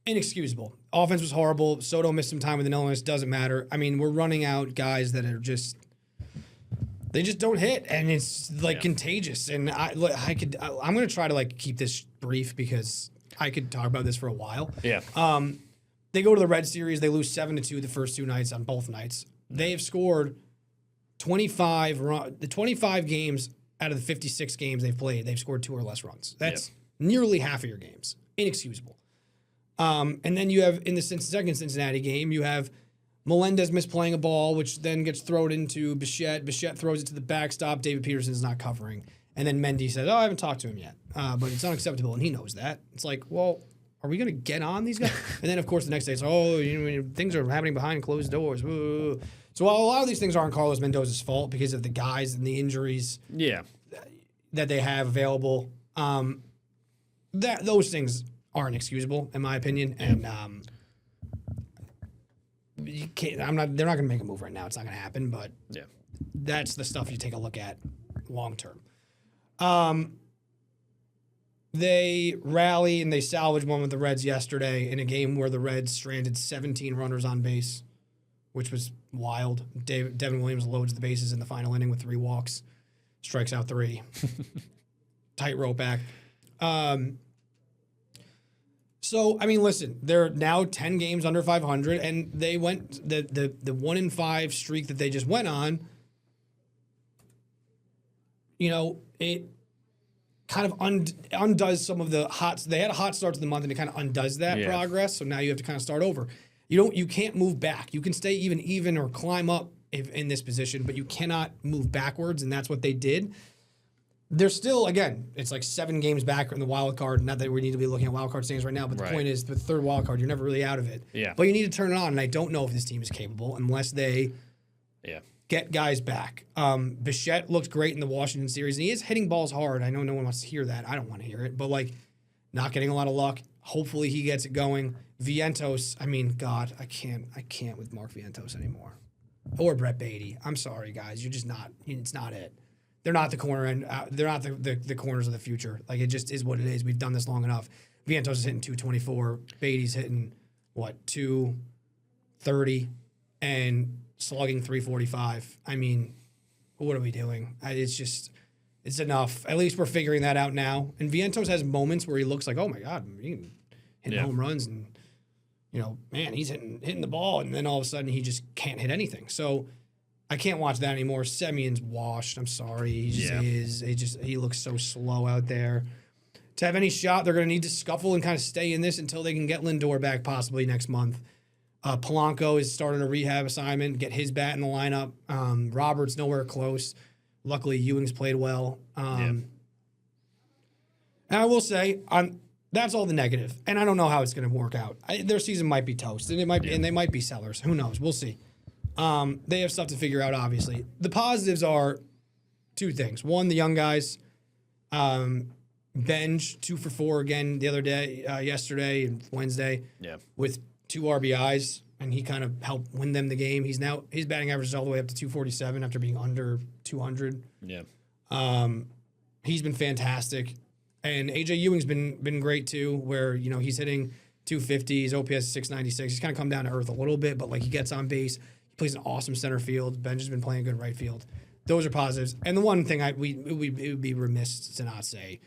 Inexcusable. Offense was horrible. Soto missed some time with an illness. Doesn't matter. I mean, we're running out guys that are they just don't hit, and it's contagious. And I'm going to try to keep this brief because I could talk about this for a while. Yeah. They go to the Red Series. They lose 7-2 the first 2 nights on both nights. They have scored 25 games out of the 56 games they've played. They've scored 2 or less runs. That's nearly half of your games. Inexcusable. And then you have, in the second Cincinnati game, you have Melendez misplaying a ball, which then gets thrown into Bichette. Bichette throws it to the backstop. David Peterson is not covering. And then Mendy says, I haven't talked to him yet. But it's unacceptable, and he knows that. It's like, well, are we going to get on these guys? And then, of course, the next day it's, things are happening behind closed doors. Woo. So while a lot of these things aren't Carlos Mendoza's fault because of the guys and the injuries that they have available, those things aren't excusable, in my opinion, and you can't. They're not going to make a move right now. It's not going to happen. But that's the stuff you take a look at long term. They rally and they salvage one with the Reds yesterday in a game where the Reds stranded 17 runners on base, which was wild. Devin Williams loads the bases in the final inning with 3 walks, strikes out 3, tightrope act. So, I mean, listen, they're now 10 games under 500, and they went the 1-5 streak that they just went on. It kind of undoes some of the they had a hot start to the month, and it kind of undoes that progress. So now you have to kind of start over. You can't move back. You can stay even or climb up in this position, but you cannot move backwards, and that's what they did. They're still, again, it's like 7 games back in the wild card. Not that we need to be looking at wild card standings right now, but the point is, the third wild card, you're never really out of it. Yeah. But you need to turn it on, and I don't know if this team is capable unless they get guys back. Bichette looked great in the Washington series, and he is hitting balls hard. I know no one wants to hear that. I don't want to hear it. But, not getting a lot of luck. Hopefully he gets it going. Vientos, I mean, God, I can't with Mark Vientos anymore. Or Brett Beatty. I'm sorry, guys. You're just not. It's not it. They're not the corner end. They're not the corners of the future. It just is what it is. We've done this long enough. Vientos is hitting 224. Beatty's hitting 230, and slugging 345. I mean, what are we doing? It's enough. At least we're figuring that out now. And Vientos has moments where he looks like, oh my God, he can hit home runs, and man, he's hitting the ball, and then all of a sudden he just can't hit anything. So I can't watch that anymore. Semion's washed. I'm sorry. He just is. He looks so slow out there. To have any shot, they're going to need to scuffle and kind of stay in this until they can get Lindor back possibly next month. Polanco is starting a rehab assignment, get his bat in the lineup. Robert's nowhere close. Luckily, Ewing's played well. And I will say, that's all the negative, and I don't know how it's going to work out. Their season might be toast, and they might be sellers. Who knows? We'll see. They have stuff to figure out. Obviously, the positives are 2 things. One, the young guys. Benj 2 for 4 again the other day, yesterday and Wednesday. Yeah. With 2 RBIs, and he kind of helped win them the game. His batting average is all the way up to 247 after being under 200. Yeah. He's been fantastic. And AJ Ewing's been great too, where, he's hitting 250, his OPS is 696. He's kind of come down to earth a little bit, but he gets on base. He plays an awesome center field. Benj has been playing good right field. Those are positives. And the one thing it would be remiss to not say,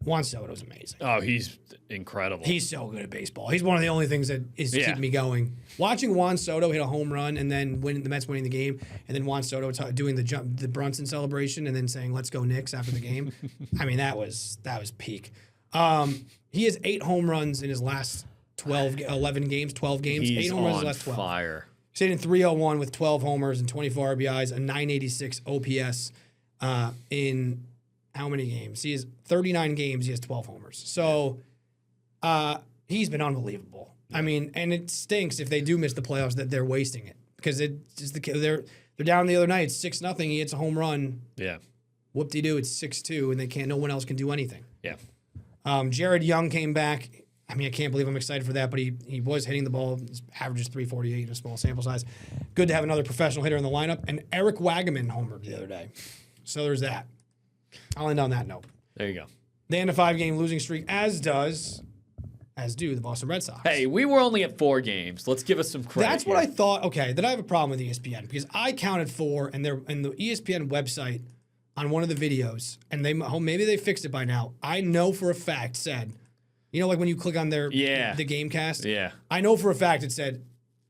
Juan Soto's amazing. Oh, he's incredible. He's so good at baseball. He's one of the only things that is keeping me going. Watching Juan Soto hit a home run and then the Mets winning the game, and then Juan Soto doing the Brunson celebration and then saying "Let's go Knicks" after the game. I mean, that was He peak. He has 8 home runs in his last 12 games. He's 8 home runs in his on last 12. fire. He's hitting 301 with 12 homers and 24 RBIs, a 986 OPS in how many games? He has 39 games. He has 12 homers. So he's been unbelievable. I mean, and it stinks if they do miss the playoffs that they're wasting it because they're down the other night. It's 6-0. He hits a home run. Yeah. Whoop-de-doo. It's 6-2, and no one else can do anything. Yeah. Jared Young came back. I mean, I can't believe I'm excited for that, but he was hitting the ball. His average is 348 in a small sample size. Good to have another professional hitter in the lineup. And Eric Wagaman homered the other day. So there's that. I'll end on that note. There you go. They end a 5-game losing streak, as do the Boston Red Sox. Hey, we were only at 4 games. Let's give us some credit. That's what I thought. Okay, then I have a problem with ESPN because I counted 4, and the ESPN website on one of the videos, and maybe they fixed it by now. I know for a fact said, when you click on the Gamecast. Yeah. I know for a fact it said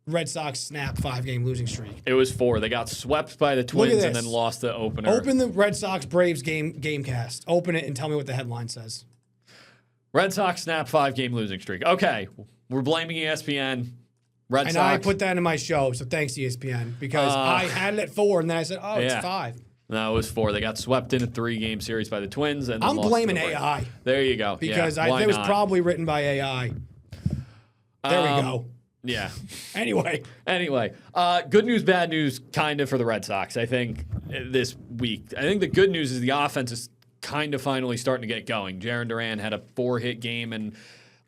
Red Sox snap 5-game losing streak. It was 4. They got swept by the Twins and then lost the opener. Open the Red Sox Braves Gamecast. Open it and tell me what the headline says. Red Sox snap 5-game losing streak. Okay, we're blaming ESPN. Red Sox. I put that in my show, so thanks ESPN because I had it at 4 and then I said, it's 5. No, it was 4. They got swept in a 3-game series by the Twins, and then I'm blaming AI. There you go. Because it was probably written by AI. There we go. Yeah. Anyway, good news, bad news, kind of for the Red Sox. I think this week. I think the good news is the offense is kind of finally starting to get going. Jarren Duran had a 4-hit game, and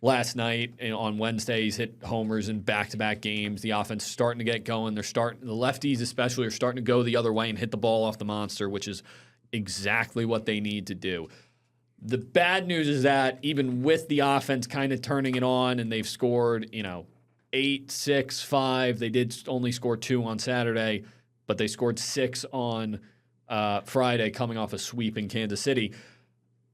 last night on Wednesday he's hit homers in back-to-back games. The offense is starting to get going. The lefties especially are starting to go the other way and hit the ball off the monster, which is exactly what they need to do. The bad news is that even with the offense kind of turning it on, and they've scored, 8, 6, 5. They did only score 2 on Saturday, but they scored 6 on Friday coming off a sweep in Kansas City.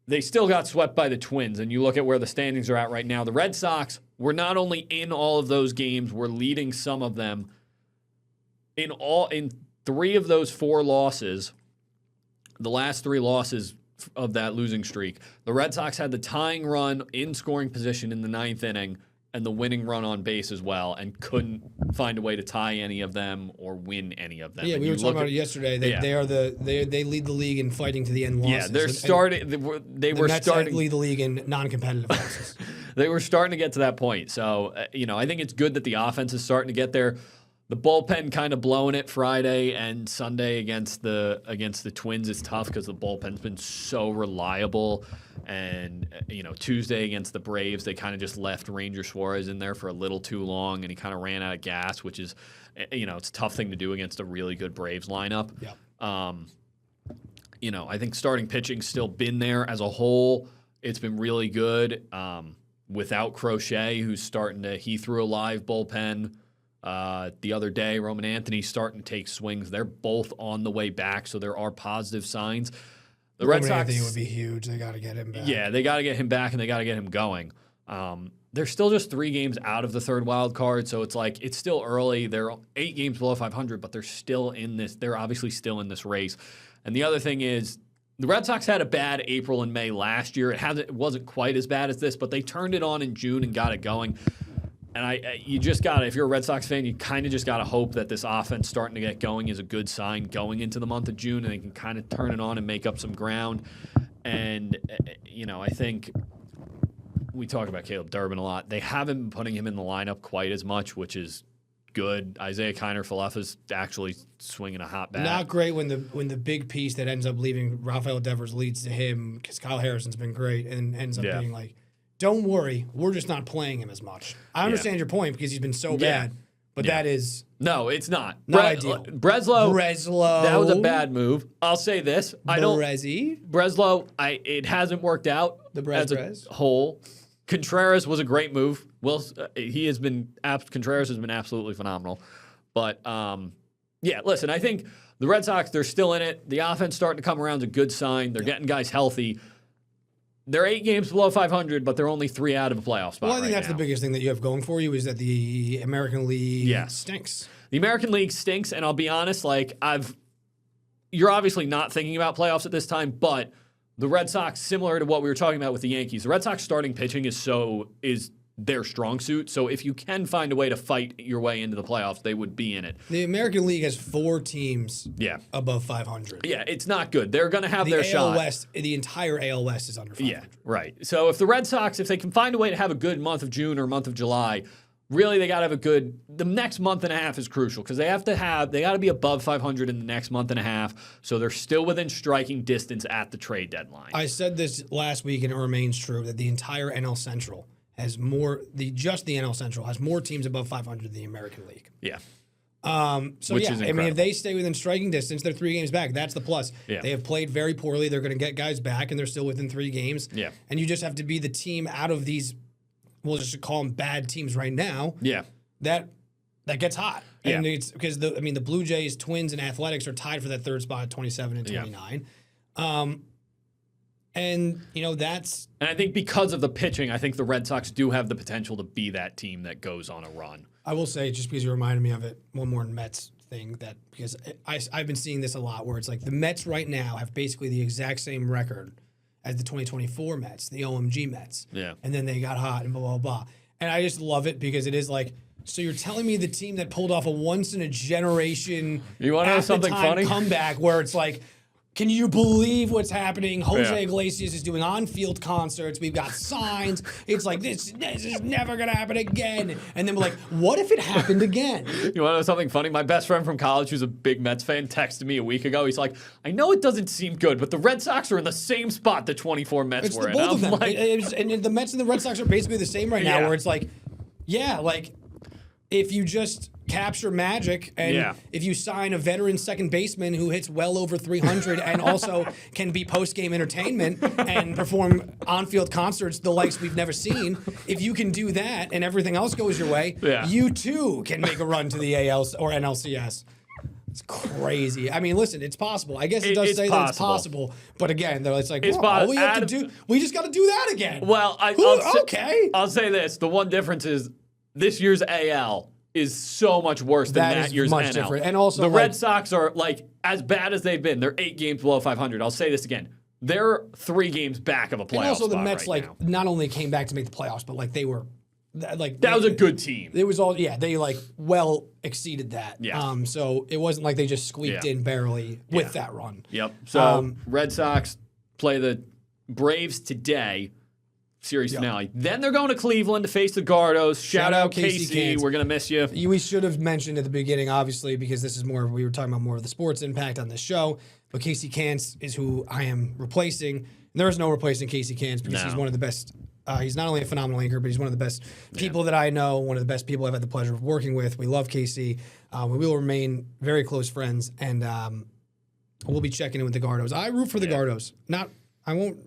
They still got swept by the Twins, and you look at where the standings are at right now. The Red Sox were not only in all of those games, we're leading some of them. In 3 of those 4 losses, the last 3 losses of that losing streak, the Red Sox had the tying run in scoring position in the 9th inning and the winning run on base as well, and couldn't find a way to tie any of them or win any of them. Yeah, we were talking about it yesterday. They lead the league in fighting to the end losses. Yeah, they're starting. They were starting to lead the league in non-competitive losses. They were starting to get to that point. So I think it's good that the offense is starting to get there. The bullpen kind of blowing it Friday and Sunday against the Twins is tough because the bullpen's been so reliable. And, Tuesday against the Braves, they kind of just left Ranger Suarez in there for a little too long, and he kind of ran out of gas, which is, it's a tough thing to do against a really good Braves lineup. Yep. I think starting pitching's still been there as a whole. It's been really good. Without Crochet, he threw a live bullpen the other day. Roman Anthony's starting to take swings. They're both on the way back, so there are positive signs. The Red Sox Anthony would be huge. They got to get him back. Yeah, they got to get him back, and they got to get him going. They're still just 3 games out of the 3rd wild card, so it's still early. They're 8 games below 500, but they're still in this. They're obviously still in this race. And the other thing is, the Red Sox had a bad April and May last year. It wasn't quite as bad as this, but they turned it on in June and got it going. you just got to, if you're a Red Sox fan, you kind of just got to hope that this offense starting to get going is a good sign going into the month of June, and they can kind of turn it on and make up some ground. And, I think we talk about Caleb Durbin a lot. They haven't been putting him in the lineup quite as much, which is good. Isaiah Kiner-Falefa's actually swinging a hot bat. Not great when the big piece that ends up leaving Rafael Devers leads to him, because Kyle Harrison's been great and ends up being like, don't worry, we're just not playing him as much. I understand your point because he's been so bad, but that is no, it's not ideal. Breslow, that was a bad move. I'll say this: Breslow, it hasn't worked out as a whole. Contreras was a great move. Contreras has been absolutely phenomenal. But listen, I think the Red Sox, they're still in it. The offense starting to come around is a good sign. They're getting guys healthy. They're 8 games below 500, but they're only 3 out of a playoff spot. Well, I think that's the biggest thing that you have going for you is that the American League stinks. The American League stinks, and I'll be honest, you're obviously not thinking about playoffs at this time, but the Red Sox, similar to what we were talking about with the Yankees, the Red Sox starting pitching is their strong suit. So if you can find a way to fight your way into the playoffs, they would be in it. The American League has 4 teams above 500. Yeah, it's not good. They're going to have their shot. The entire AL West is under 500. Yeah, right. So if the Red Sox, if they can find a way to have a good month of June or month of July, really they got to have the next month and a half is crucial because they got to be above 500 in the next month and a half, so they're still within striking distance at the trade deadline. I said this last week and it remains true that the entire NL Central has the NL Central has more teams above 500 than the American League. Yeah. Which is incredible. I mean, if they stay within striking distance, they're 3 games back. That's the plus. Yeah. They have played very poorly. They're going to get guys back, and they're still within 3 games. Yeah. And you just have to be the team out of these, we'll just call them bad teams right now. Yeah. That gets hot. Yeah. And it's because the Blue Jays, Twins, and Athletics are tied for that 3rd spot at 27 and 29. Yeah. And that's. And I think because of the pitching, I think the Red Sox do have the potential to be that team that goes on a run. I will say, just because you reminded me of it, one more Mets thing because I've been seeing this a lot, where it's like the Mets right now have basically the exact same record as the 2024 Mets, the OMG Mets. Yeah. And then they got hot and blah blah blah. And I just love it because it is like. So you're telling me the team that pulled off a once in a generation, you want to know something funny? Comeback where it's like. Can you believe what's happening? Jose Iglesias is doing on-field concerts. We've got signs. It's like, this is never going to happen again. And then we're like, what if it happened again? You want to know something funny? My best friend from college, who's a big Mets fan, texted me a week ago. He's like, I know it doesn't seem good, but the Red Sox are in the same spot the 24 Mets were in. Both of them. And the Mets and the Red Sox are basically the same right now, where it's like, if you just capture magic and if you sign a veteran second baseman who hits well over 300 and also can be post-game entertainment and perform on-field concerts the likes we've never seen, if you can do that and everything else goes your way, you too can make a run to the AL or NLCS. It's crazy. I mean, listen, it's possible. I guess it does say that it's possible, but again, it's like, all we have to do, we just got to do that again. Well, I'll say this: the one difference is this year's AL is so much worse than that year's NL. Different. And also, the Red Sox are as bad as they've been. They're 8 games below 500. I'll say this again: they're 3 games back of a playoff. And also, the spot Mets right now. not only came back to make the playoffs, but they were that was a good team. It was all they well exceeded that. Yeah. So it wasn't like they just squeaked in barely with that run. Yep. So Red Sox play the Braves today. Series finale. Then they're going to Cleveland to face the Gardos. Shout out Casey. We're going to miss you. We should have mentioned at the beginning, obviously, because this is we were talking about more of the sports impact on this show. But Casey Kantz is who I am replacing. And there is no replacing Casey Kantz because he's one of the best. He's not only a phenomenal anchor, but he's one of the best people that I know, one of the best people I've had the pleasure of working with. We love Casey. We will remain very close friends, and we'll be checking in with the Gardos. I root for the Gardos.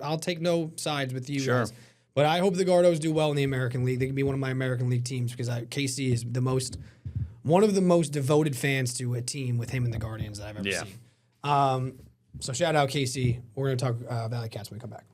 I'll take no sides with you guys. But I hope the Gardos do well in the American League. They can be one of my American League teams because KC is one of the most devoted fans to a team with him and the Guardians that I've ever seen. So shout out KC. We're going to talk ValleyCats when we come back.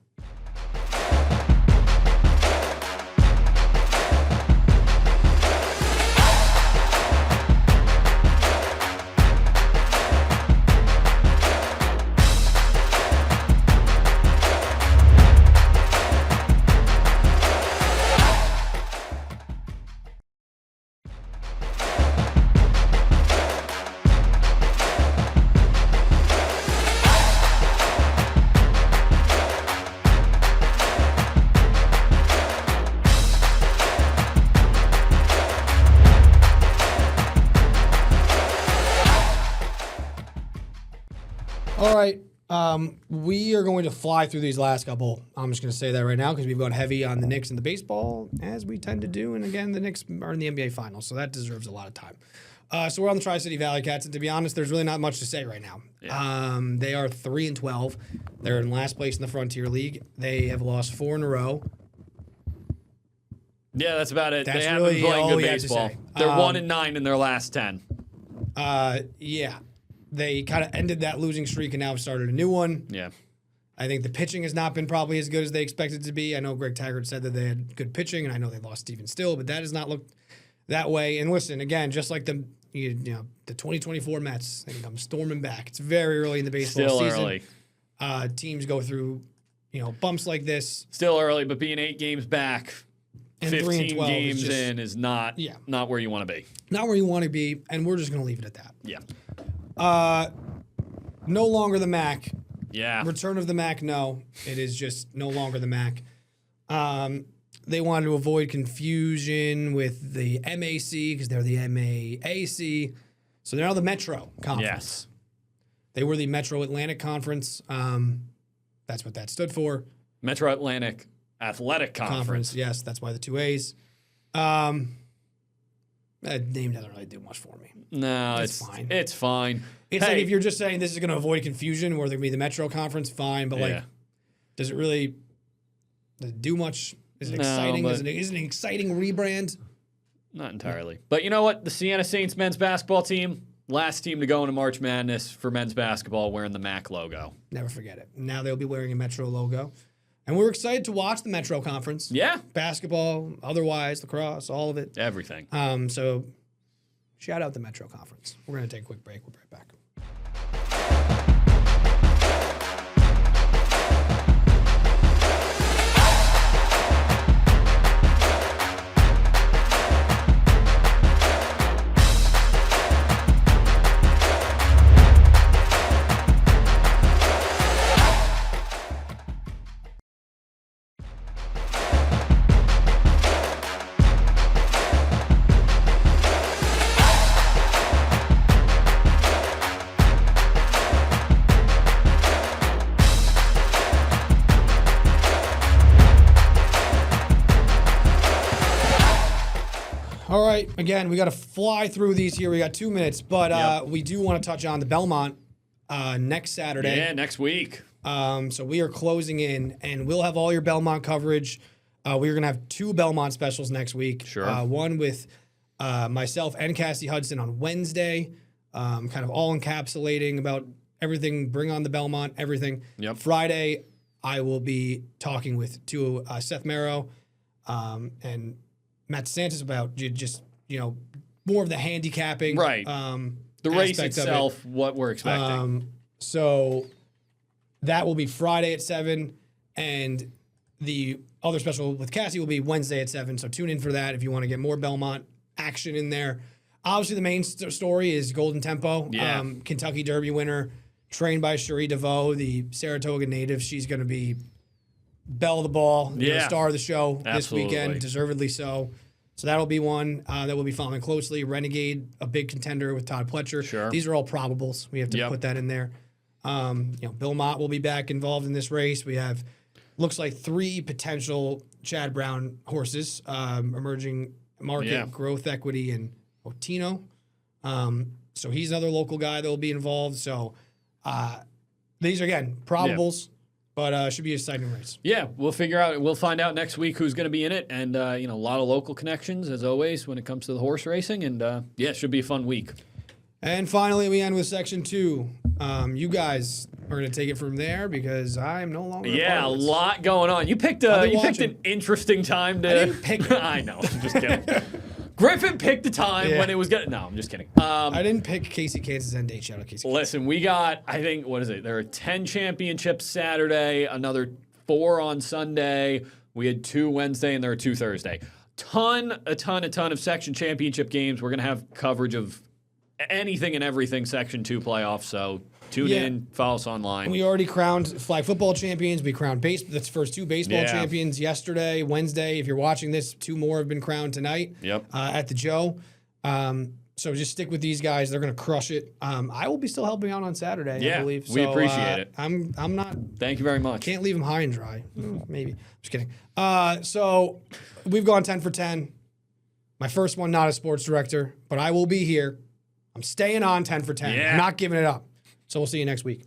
All right. We are going to fly through these last couple. I'm just going to say that right now because we've gone heavy on the Knicks and the baseball, as we tend to do. And again, the Knicks are in the NBA Finals, so that deserves a lot of time. So we're on the Tri-City ValleyCats, and to be honest, there's really not much to say right now. Yeah. They are 3-12. They're in last place in the Frontier League. They have lost 4 in a row. Yeah, that's about it. That's they haven't really been playing all good we have to baseball. say. They're 1-9 in their last 10. Yeah. They kind of ended that losing streak and now started a new one. Yeah. I think the pitching has not been probably as good as they expected it to be. I know Greg Taggart said that they had good pitching, and I know they lost Steven Still, but that has not looked that way. And listen, again, just like the 2024 Mets, they come storming back. It's very early in the baseball Still season. early. Teams go through, bumps like this. Still early, but being 8 games back, And 15 3-12 games is just, in is not where you want to be. Not where you want to be, and we're just going to leave it at that. Yeah. No longer the MAC. Yeah. Return of the MAC, no. It is just no longer the MAC. They wanted to avoid confusion with the MAC because they're the MAAC. So they're now the Metro Conference. Yes. They were the Metro Atlantic Conference. That's what that stood for. Metro Atlantic Athletic Conference. Yes, that's why the 2 A's. That name doesn't really do much for me. No, it's fine. It's fine. It's like if you're just saying this is going to avoid confusion where they're going to be the Metro Conference, fine. But does it do much? Is it exciting? Is it an exciting rebrand? Not entirely. But you know what? The Siena Saints men's basketball team, last team to go into March Madness for men's basketball wearing the MAC logo. Never forget it. Now they'll be wearing a Metro logo. And we're excited to watch the Metro Conference. Yeah. Basketball, otherwise, lacrosse, all of it. Everything. So shout out the Metro Conference. We're going to take a quick break. We'll be right back. All right, again, we got to fly through these here. We got 2 minutes, but we do want to touch on the Belmont next Saturday. Yeah, next week. So we are closing in, and we'll have all your Belmont coverage. We're going to have 2 Belmont specials next week. Sure. One with myself and Cassie Hudson on Wednesday, kind of all encapsulating about everything, bring on the Belmont, everything. Yep. Friday, I will be talking with Seth Merrow and Matt DeSantis about just, more of the handicapping. Right. The race itself, what we're expecting. So that will be Friday at 7, and the other special with Cassie will be Wednesday at 7. So tune in for that if you want to get more Belmont action in there. Obviously, the main story is Golden Tempo, Kentucky Derby winner, trained by Cherie DeVoe, the Saratoga native. She's going to be belle of the ball, the star of the show this weekend, deservedly so. So that'll be one that we'll be following closely. Renegade, a big contender with Todd Pletcher. Sure. These are all probables. We have to put that in there. Bill Mott will be back involved in this race. We have, looks like 3 potential Chad Brown horses, emerging market, growth equity, and Otino. So he's another local guy that will be involved. So these are, again, probables. But should be an exciting race. Yeah, we'll find out next week who's going to be in it. And, a lot of local connections, as always, when it comes to the horse racing. And, it should be a fun week. And finally, we end with Section 2. You guys are going to take it from there because I'm no longer a lot going on. You picked an interesting time to... I didn't pick it. I know. I'm just kidding. Griffin picked the time when it was good. No, I'm just kidding. I didn't pick Casey Kansas end date. Shout out Casey. Listen, we got, I think, what is it? There are 10 championships Saturday, another 4 on Sunday. We had 2 Wednesday, and there are 2 Thursday. A ton of section championship games. We're going to have coverage of anything and everything Section 2 playoffs, so tune in, follow us online. We already crowned flag football champions. We crowned that's first 2 baseball champions yesterday, Wednesday. If you're watching this, 2 more have been crowned tonight at the Joe. So just stick with these guys. They're going to crush it. I will be still helping out on Saturday, I believe. We appreciate it. I'm not. Thank you very much. Can't leave them high and dry. Maybe. Just kidding. So we've gone 10 for 10. My first one, not a sports director, but I will be here. I'm staying on 10 for 10. Yeah. I'm not giving it up. So we'll see you next week.